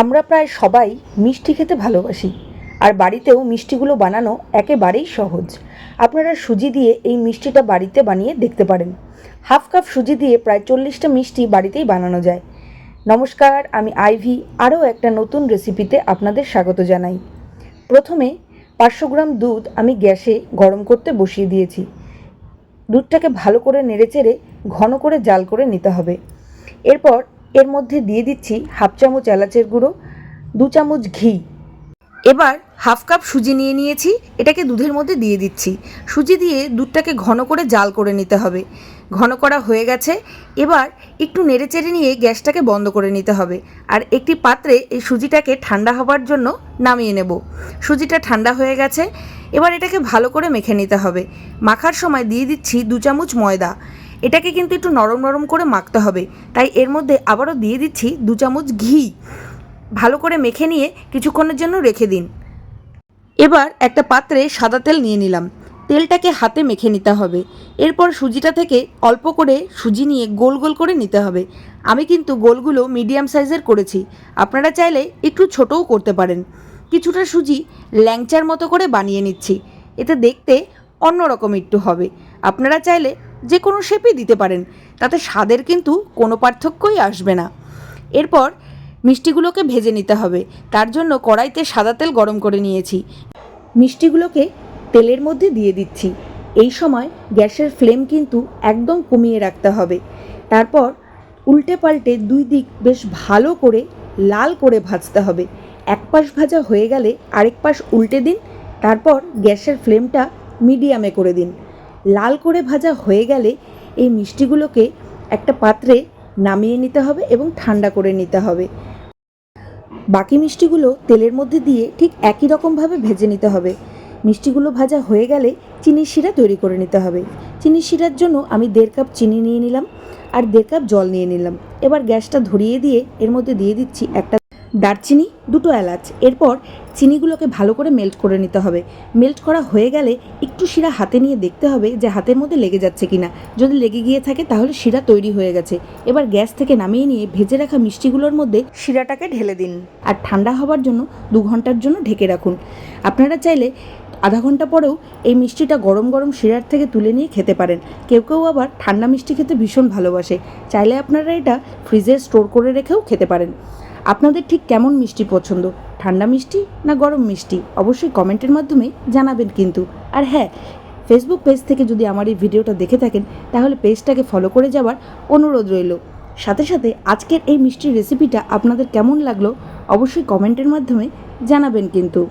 আমরা প্রায় সবাই মিষ্টি খেতে ভালোবাসি, আর বাড়িতেও মিষ্টিগুলো বানানো একেবারেই সহজ। আপনারা সুজি দিয়ে এই মিষ্টিটা বাড়িতে বানিয়ে দেখতে পারেন। হাফ কাপ সুজি দিয়ে প্রায় 40টা মিষ্টি বাড়িতেই বানানো যায়। নমস্কার, আমি আইভি আরও একটা নতুন রেসিপিতে আপনাদের স্বাগত জানাই। প্রথমে 500 গ্রাম দুধ আমি গ্যাসে গরম করতে বসিয়ে দিয়েছি। দুধটাকে ভালো করে নেড়েচেড়ে ঘন করে জাল করে নিতে হবে। এরপর এর মধ্যে দিয়ে দিচ্ছি হাফ চামচ এলাচের গুঁড়ো, 2 চামচ ঘি। এবার হাফ কাপ সুজি নিয়ে নিয়েছি, এটাকে দুধের মধ্যে দিয়ে দিচ্ছি। সুজি দিয়ে দুধটাকে ঘন করে জাল করে নিতে হবে। ঘন করা হয়ে গেছে, এবার একটু নেড়েচেড়ে নিয়ে গ্যাসটাকে বন্ধ করে নিতে হবে। আর একটি পাত্রে এই সুজিটাকে ঠান্ডা হবার জন্য নামিয়ে নেব। সুজিটা ঠান্ডা হয়ে গেছে, এবার এটাকে ভালো করে মেখে নিতে হবে। মাখার সময় দিয়ে দিচ্ছি 2 চামচ ময়দা। এটাকে কিন্তু একটু নরম নরম করে মাখতে হবে, তাই এর মধ্যে আবারও দিয়ে দিচ্ছি 2 চামচ ঘি। ভালো করে মেখে নিয়ে কিছুক্ষণের জন্য রেখে দিন। এবার একটা পাত্রে সাদা তেল নিয়ে নিলাম। তেলটাকে হাতে মেখে নিতে হবে। এরপর সুজিটা থেকে অল্প করে সুজি নিয়ে গোল গোল করে নিতে হবে। আমি কিন্তু গোলগুলো মিডিয়াম সাইজের করেছি, আপনারা চাইলে একটু ছোটও করতে পারেন। কিছুটা সুজি ল্যাংচার মতো করে বানিয়ে নিচ্ছি, এতে দেখতে অন্যরকম একটু হবে। আপনারা চাইলে যে কোনো শেপই দিতে পারেন, তাতে স্বাদের কিন্তু কোনো পার্থক্যই আসবে না। এরপর মিষ্টিগুলোকে ভেজে নিতে হবে। তার জন্য কড়াইতে সাদা তেল গরম করে নিয়েছি। মিষ্টিগুলোকে তেলের মধ্যে দিয়ে দিচ্ছি। এই সময় গ্যাসের ফ্লেম কিন্তু একদম কমিয়ে রাখতে হবে। তারপর উল্টে পাল্টে 2 দিক বেশ ভালো করে লাল করে ভাজতে হবে। এক পাশ ভাজা হয়ে গেলে আরেক পাশ উল্টে দিন। তারপর গ্যাসের ফ্লেমটা মিডিয়ামে করে দিন। লাল করে ভাজা হয়ে গেলে এই মিষ্টিগুলোকে একটা পাত্রে নামিয়ে নিতে হবে এবং ঠান্ডা করে নিতে হবে। বাকি মিষ্টিগুলো তেলের মধ্যে দিয়ে ঠিক একই রকমভাবে ভেজে নিতে হবে। মিষ্টিগুলো ভাজা হয়ে গেলে চিনির শিরা তৈরি করে নিতে হবে। চিনির শিরার জন্য আমি 1.5 কাপ চিনি নিয়ে নিলাম আর 1.5 কাপ জল নিয়ে নিলাম। এবার গ্যাসটা ধরিয়ে দিয়ে এর মধ্যে দিয়ে দিচ্ছি একটা দারচিনি, 2টো এলাচ। এরপর চিনিগুলোকে ভালো করে মেল্ট করে নিতে হবে। মেল্ট করা হয়ে গেলে একটু শিরা হাতে নিয়ে দেখতে হবে যে হাতের মধ্যে লেগে যাচ্ছে কিনা। যদি লেগে গিয়ে থাকে তাহলে শিরা তৈরি হয়ে গেছে। এবার গ্যাস থেকে নামিয়ে নিয়ে ভেজে রাখা মিষ্টিগুলোর মধ্যে শিরাটাকে ঢেলে দিন আর ঠান্ডা হবার জন্য 2 ঘন্টার জন্য ঢেকে রাখুন। আপনারা চাইলে আধা ঘন্টা পরেও এই মিষ্টিটা গরম গরম শিরার থেকে তুলে নিয়ে খেতে পারেন। কেউ কেউ আবার ঠান্ডা মিষ্টি খেতে ভীষণ ভালোবাসে, চাইলে আপনারা এটা ফ্রিজে স্টোর করে রেখেও খেতে পারেন। আপনাদের ঠিক কেমন মিষ্টি পছন্দ, ঠান্ডা মিষ্টি না গরম মিষ্টি, অবশ্যই কমেন্টের মাধ্যমে জানাবেন কিন্তু। আর হ্যাঁ, ফেসবুক পেজ থেকে যদি আমার এই ভিডিওটা দেখে থাকেন তাহলে পেজটাকে ফলো করে যাওয়ার অনুরোধ রইল। সাথে সাথে আজকের এই মিষ্টির রেসিপিটা আপনাদের কেমন লাগলো অবশ্যই কমেন্টের মাধ্যমে জানাবেন কিন্তু।